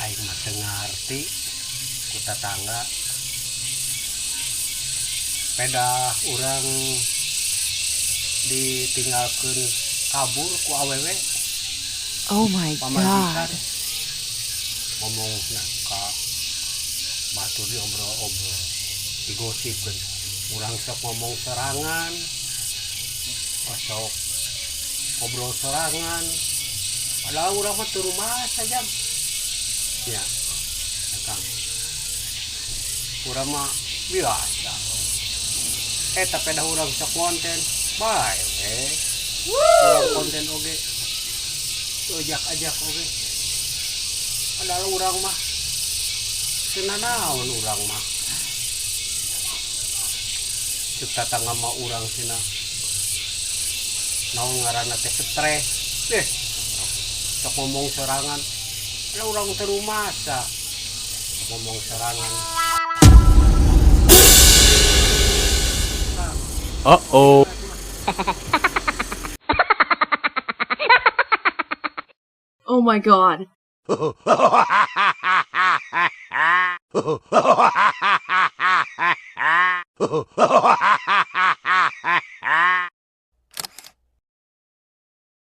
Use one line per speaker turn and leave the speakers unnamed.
Aing mah teu ngarti ku tetangga peda urang ditinggalkeun kabur ku awewe
Oh my
pamajikan
god.
ngomongna ka batur diobrol-obrol digosipkeun urang sok ngomong sorangan sok ngobrol sorangan padahal urang mah teu rumaha saja ya Kang urang mah biasa tapi dah urang sok konten bae urang konten oge ajak oge padahal urang mah senanaon urang mah cek tatangga mah urang sina naon ngaranna teh stres sok ngomong sorangan lah urang teu rumasa ngomong sorangan.
Uh-oh.
Oh my god.